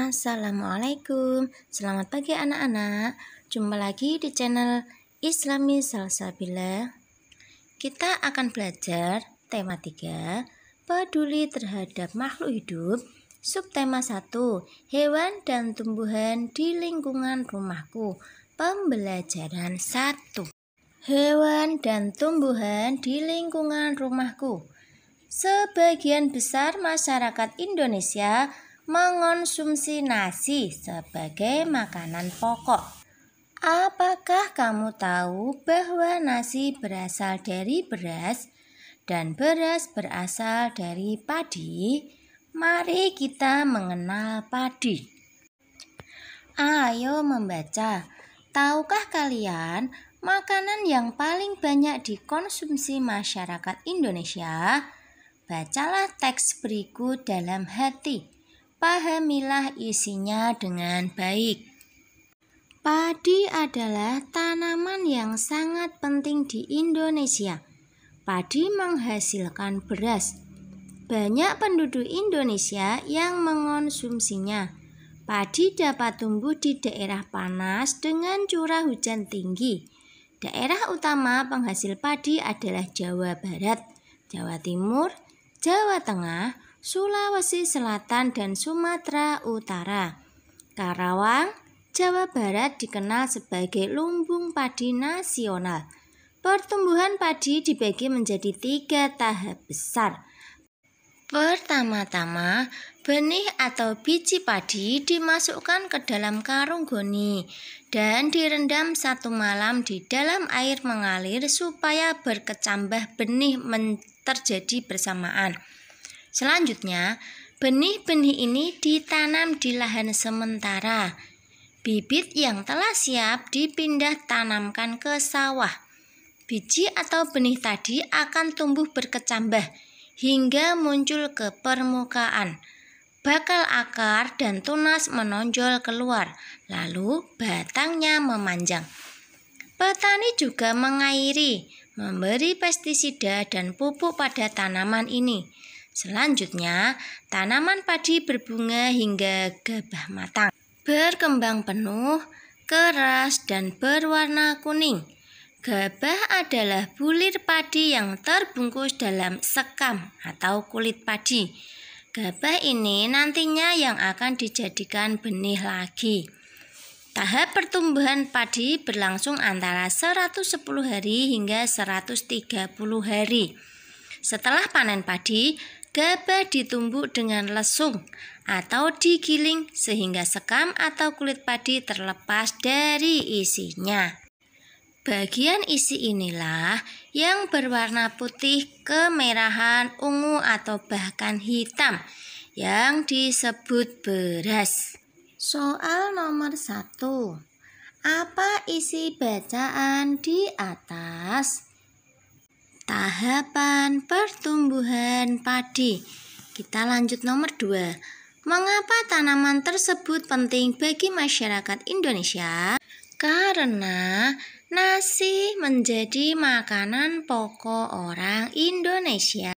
Assalamualaikum, selamat pagi anak-anak. Jumpa lagi di channel Islami Salsabila. Kita akan belajar tema 3, peduli terhadap makhluk hidup. Subtema 1, hewan dan tumbuhan di lingkungan rumahku. Pembelajaran 1. Hewan dan tumbuhan di lingkungan rumahku. Sebagian besar masyarakat Indonesia mengonsumsi nasi sebagai makanan pokok. Apakah kamu tahu bahwa nasi berasal dari beras dan beras berasal dari padi? Mari kita mengenal padi. Ayo membaca. Tahukah kalian makanan yang paling banyak dikonsumsi masyarakat Indonesia? Bacalah teks berikut dalam hati. Pahamilah isinya dengan baik. Padi adalah tanaman yang sangat penting di Indonesia. Padi menghasilkan beras. Banyak penduduk Indonesia yang mengonsumsinya. Padi dapat tumbuh di daerah panas dengan curah hujan tinggi. Daerah utama penghasil padi adalah Jawa Barat, Jawa Timur, Jawa Tengah, Sulawesi Selatan, dan Sumatera Utara. Karawang, Jawa Barat dikenal sebagai lumbung padi nasional. Pertumbuhan padi dibagi menjadi 3 tahap besar. Pertama-tama, benih atau biji padi dimasukkan ke dalam karung goni dan direndam 1 malam di dalam air mengalir supaya berkecambah benih terjadi bersamaan. Selanjutnya, benih-benih ini ditanam di lahan sementara. Bibit yang telah siap dipindah tanamkan ke sawah. Biji atau benih tadi akan tumbuh berkecambah hingga muncul ke permukaan. Bakal akar dan tunas menonjol keluar, lalu batangnya memanjang. Petani juga mengairi, memberi pestisida dan pupuk pada tanaman ini. Selanjutnya, tanaman padi berbunga hingga gabah matang, berkembang penuh, keras, dan berwarna kuning. Gabah adalah bulir padi yang terbungkus dalam sekam atau kulit padi. Gabah ini nantinya yang akan dijadikan benih lagi. Tahap pertumbuhan padi berlangsung antara 110 hari hingga 130 hari. Setelah panen padi, gabah ditumbuk dengan lesung atau digiling sehingga sekam atau kulit padi terlepas dari isinya. Bagian isi inilah yang berwarna putih, kemerahan, ungu atau bahkan hitam yang disebut beras. Soal nomor 1. Apa isi bacaan di atas? Tahapan pertumbuhan padi. Kita lanjut nomor 2. Mengapa tanaman tersebut penting bagi masyarakat Indonesia? Karena nasi menjadi makanan pokok orang Indonesia.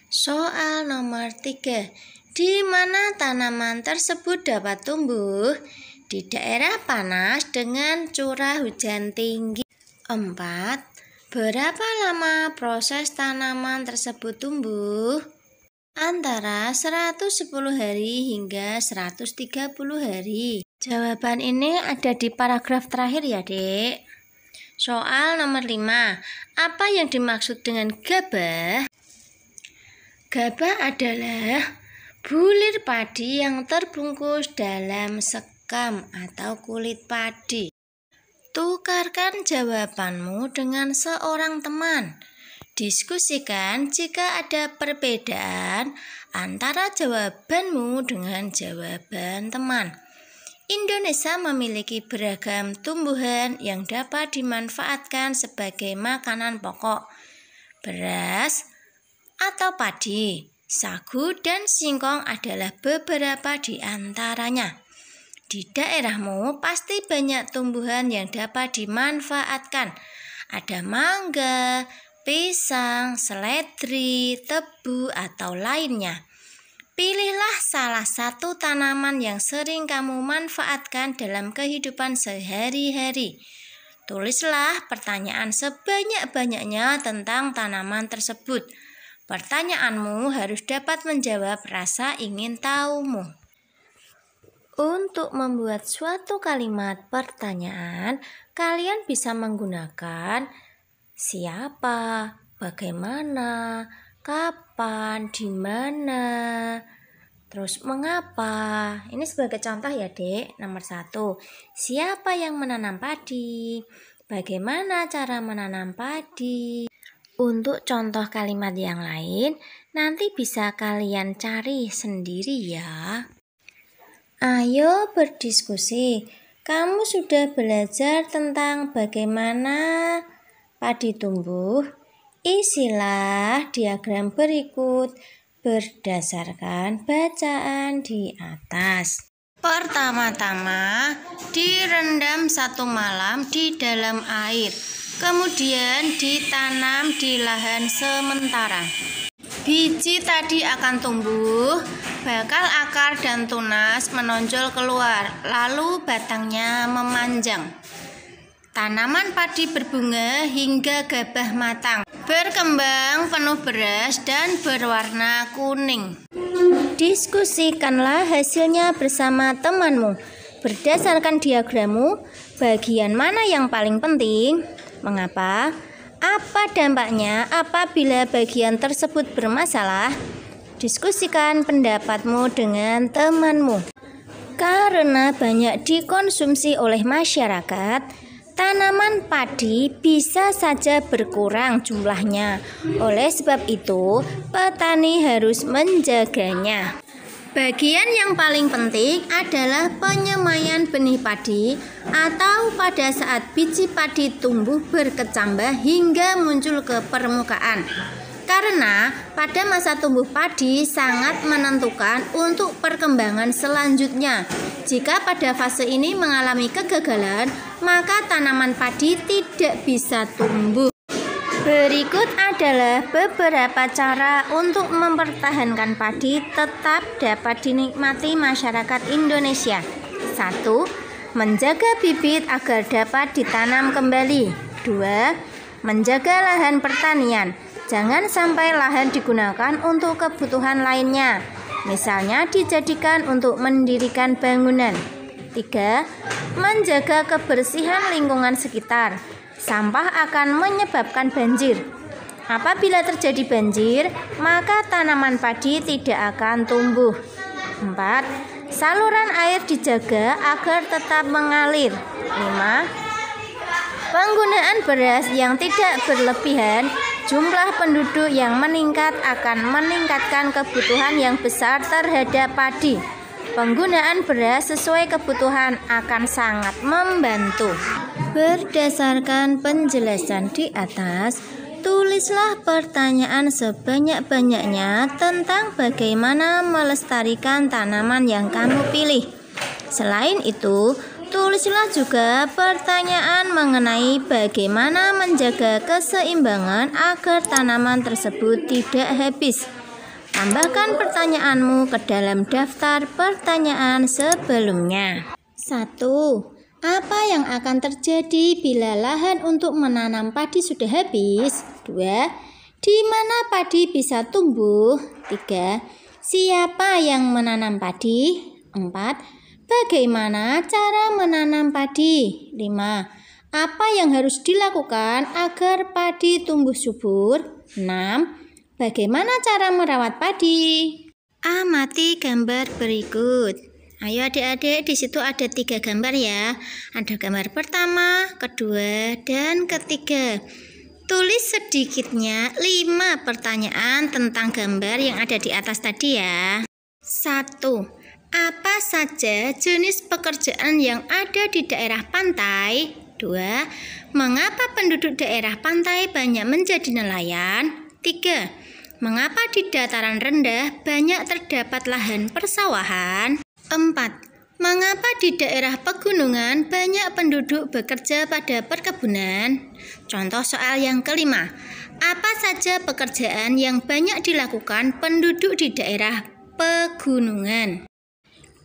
Soal nomor 3. Di mana tanaman tersebut dapat tumbuh? Di daerah panas dengan curah hujan tinggi. 4. Berapa lama proses tanaman tersebut tumbuh? Antara 110 hari hingga 130 hari. Jawaban ini ada di paragraf terakhir ya, Dek. Soal nomor 5. Apa yang dimaksud dengan gabah? Gabah adalah bulir padi yang terbungkus dalam sekam atau kulit padi. Tukarkan jawabanmu dengan seorang teman. Diskusikan jika ada perbedaan antara jawabanmu dengan jawaban teman. Indonesia memiliki beragam tumbuhan yang dapat dimanfaatkan sebagai makanan pokok. Beras atau padi, sagu, dan singkong adalah beberapa di antaranya. Di daerahmu pasti banyak tumbuhan yang dapat dimanfaatkan. Ada mangga, pisang, seledri, tebu, atau lainnya. Pilihlah salah satu tanaman yang sering kamu manfaatkan dalam kehidupan sehari-hari. Tulislah pertanyaan sebanyak-banyaknya tentang tanaman tersebut. Pertanyaanmu harus dapat menjawab rasa ingin tahumu. Untuk membuat suatu kalimat pertanyaan, kalian bisa menggunakan siapa, bagaimana, kapan, di mana, terus mengapa. Ini sebagai contoh ya, Dek. Nomor 1, siapa yang menanam padi? Bagaimana cara menanam padi? Untuk contoh kalimat yang lain, nanti bisa kalian cari sendiri ya. Ayo berdiskusi. Kamu sudah belajar tentang bagaimana padi tumbuh? Isilah diagram berikut berdasarkan bacaan di atas. Pertama-tama, direndam 1 malam di dalam air. Kemudian ditanam di lahan sementara. Biji tadi akan tumbuh, bakal akar dan tunas menonjol keluar, lalu batangnya memanjang. Tanaman padi berbunga hingga gabah matang, berkembang penuh beras dan berwarna kuning. Diskusikanlah hasilnya bersama temanmu. Berdasarkan diagrammu, bagian mana yang paling penting? Mengapa? Apa dampaknya apabila bagian tersebut bermasalah? Diskusikan pendapatmu dengan temanmu. Karena banyak dikonsumsi oleh masyarakat, tanaman padi bisa saja berkurang jumlahnya. Oleh sebab itu, petani harus menjaganya. Bagian yang paling penting adalah penyemaian benih padi atau pada saat biji padi tumbuh berkecambah hingga muncul ke permukaan. Karena pada masa tumbuh padi sangat menentukan untuk perkembangan selanjutnya. Jika pada fase ini mengalami kegagalan, maka tanaman padi tidak bisa tumbuh. Berikut adalah beberapa cara untuk mempertahankan padi tetap dapat dinikmati masyarakat Indonesia. 1. Menjaga bibit agar dapat ditanam kembali. 2. Menjaga lahan pertanian. Jangan sampai lahan digunakan untuk kebutuhan lainnya. Misalnya dijadikan untuk mendirikan bangunan. 3. Menjaga kebersihan lingkungan sekitar. Sampah akan menyebabkan banjir. Apabila terjadi banjir, maka tanaman padi tidak akan tumbuh. 4. Saluran air dijaga agar tetap mengalir. 5. Penggunaan beras yang tidak berlebihan. Jumlah penduduk yang meningkat akan meningkatkan kebutuhan yang besar terhadap padi. Penggunaan beras sesuai kebutuhan akan sangat membantu. Berdasarkan penjelasan di atas, tulislah pertanyaan sebanyak-banyaknya tentang bagaimana melestarikan tanaman yang kamu pilih. Selain itu, tulislah juga pertanyaan mengenai bagaimana menjaga keseimbangan agar tanaman tersebut tidak habis. Tambahkan pertanyaanmu ke dalam daftar pertanyaan sebelumnya. 1. Apa yang akan terjadi bila lahan untuk menanam padi sudah habis? 2. Di mana padi bisa tumbuh? 3. Siapa yang menanam padi? 4. Bagaimana cara menanam padi? 5. Apa yang harus dilakukan agar padi tumbuh subur? 6. Bagaimana cara merawat padi? Amati gambar berikut. Ayo adik-adik, di situ ada 3 gambar ya. Ada gambar pertama, kedua, dan ketiga. Tulis sedikitnya 5 pertanyaan tentang gambar yang ada di atas tadi ya. 1. Apa saja jenis pekerjaan yang ada di daerah pantai? 2. Mengapa penduduk daerah pantai banyak menjadi nelayan? 3. Mengapa di dataran rendah banyak terdapat lahan persawahan? 4. Mengapa di daerah pegunungan banyak penduduk bekerja pada perkebunan? Contoh soal yang kelima. Apa saja pekerjaan yang banyak dilakukan penduduk di daerah pegunungan.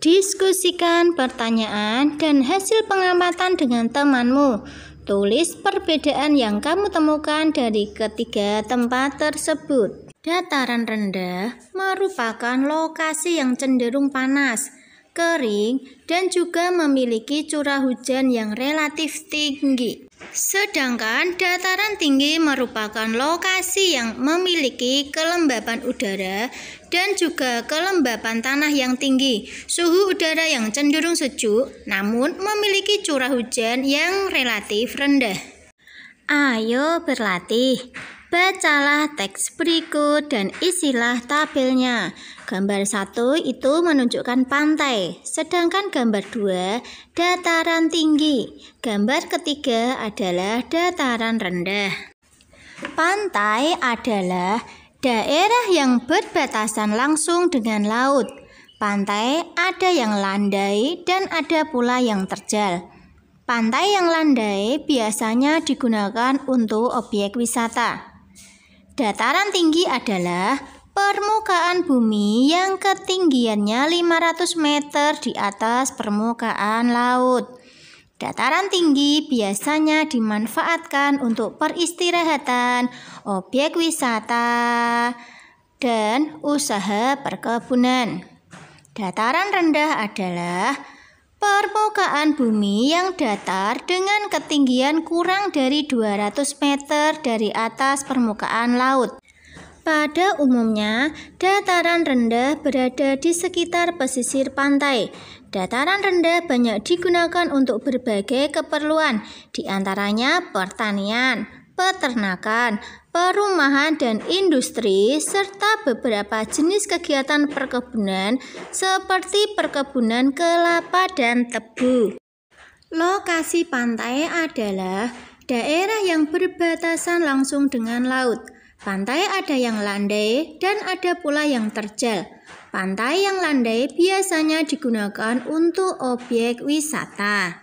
Diskusikan pertanyaan dan hasil pengamatan dengan temanmu. Tulis perbedaan yang kamu temukan dari ketiga tempat tersebut. Dataran rendah merupakan lokasi yang cenderung panas, kering, dan juga memiliki curah hujan yang relatif tinggi. Sedangkan dataran tinggi merupakan lokasi yang memiliki kelembapan udara dan juga kelembapan tanah yang tinggi, suhu udara yang cenderung sejuk, namun memiliki curah hujan yang relatif rendah. Ayo berlatih. Bacalah teks berikut dan isilah tabelnya. Gambar 1 itu menunjukkan pantai, sedangkan gambar 2 dataran tinggi. Gambar ketiga adalah dataran rendah. Pantai adalah daerah yang berbatasan langsung dengan laut. Pantai ada yang landai dan ada pula yang terjal. Pantai yang landai biasanya digunakan untuk objek wisata. Dataran tinggi adalah permukaan bumi yang ketinggiannya 500 meter di atas permukaan laut. Dataran tinggi biasanya dimanfaatkan untuk peristirahatan, objek wisata, dan usaha perkebunan. Dataran rendah adalah permukaan bumi yang datar dengan ketinggian kurang dari 200 meter dari atas permukaan laut. Pada umumnya, dataran rendah berada di sekitar pesisir pantai. Dataran rendah banyak digunakan untuk berbagai keperluan, di antaranya pertanian, peternakan, perumahan dan industri, serta beberapa jenis kegiatan perkebunan seperti perkebunan kelapa dan tebu. Lokasi pantai adalah daerah yang berbatasan langsung dengan laut. Pantai ada yang landai dan ada pula yang terjal. Pantai yang landai biasanya digunakan untuk objek wisata.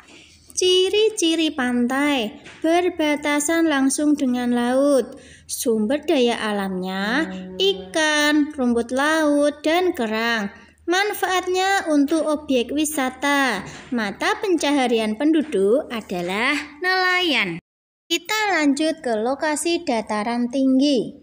Ciri-ciri pantai: berbatasan langsung dengan laut. Sumber daya alamnya ikan, rumput laut, dan kerang. Manfaatnya untuk objek wisata. Mata pencaharian penduduk adalah nelayan. Kita lanjut ke lokasi dataran tinggi.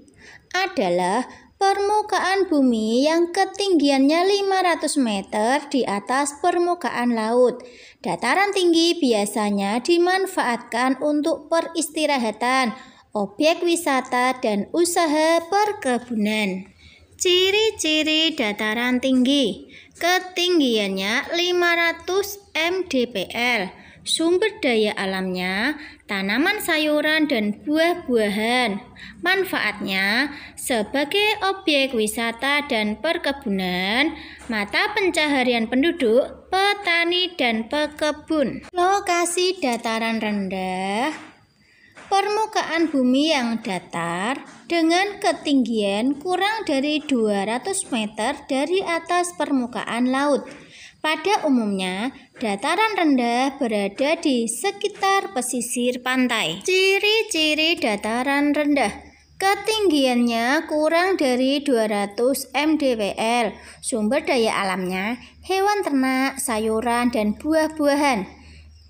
Adalah permukaan bumi yang ketinggiannya 500 meter di atas permukaan laut. Dataran tinggi biasanya dimanfaatkan untuk peristirahatan, objek wisata, dan usaha perkebunan. Ciri-ciri dataran tinggi: ketinggiannya 500 mdpl. Sumber daya alamnya tanaman sayuran dan buah-buahan. Manfaatnya sebagai objek wisata dan perkebunan. Mata pencaharian penduduk, petani dan pekebun. Lokasi dataran rendah: permukaan bumi yang datar dengan ketinggian kurang dari 200 meter dari atas permukaan laut. Pada umumnya, dataran rendah berada di sekitar pesisir pantai. Ciri-ciri dataran rendah: ketinggiannya kurang dari 200 mdpl. Sumber daya alamnya hewan ternak, sayuran, dan buah-buahan.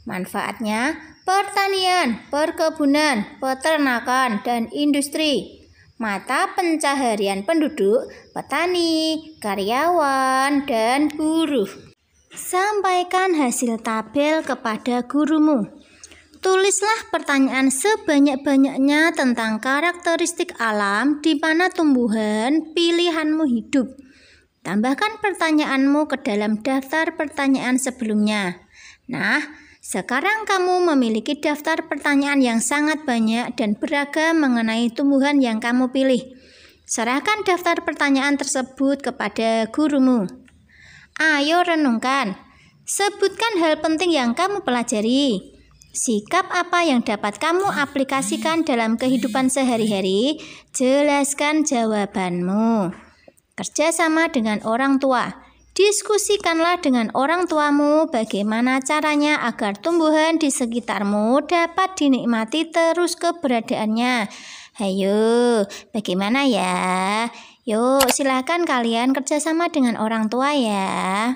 Manfaatnya pertanian, perkebunan, peternakan, dan industri. Mata pencaharian penduduk, petani, karyawan, dan buruh. Sampaikan hasil tabel kepada gurumu. Tulislah pertanyaan sebanyak-banyaknya tentang karakteristik alam di mana tumbuhan pilihanmu hidup. Tambahkan pertanyaanmu ke dalam daftar pertanyaan sebelumnya. Nah, sekarang kamu memiliki daftar pertanyaan yang sangat banyak dan beragam mengenai tumbuhan yang kamu pilih. Serahkan daftar pertanyaan tersebut kepada gurumu. Ayo renungkan. Sebutkan hal penting yang kamu pelajari. Sikap apa yang dapat kamu aplikasikan dalam kehidupan sehari-hari? Jelaskan jawabanmu. Kerjasama dengan orang tua. Diskusikanlah dengan orang tuamu bagaimana caranya agar tumbuhan di sekitarmu dapat dinikmati terus keberadaannya. Hayo, bagaimana ya? Yuk, silakan kalian kerjasama dengan orang tua ya.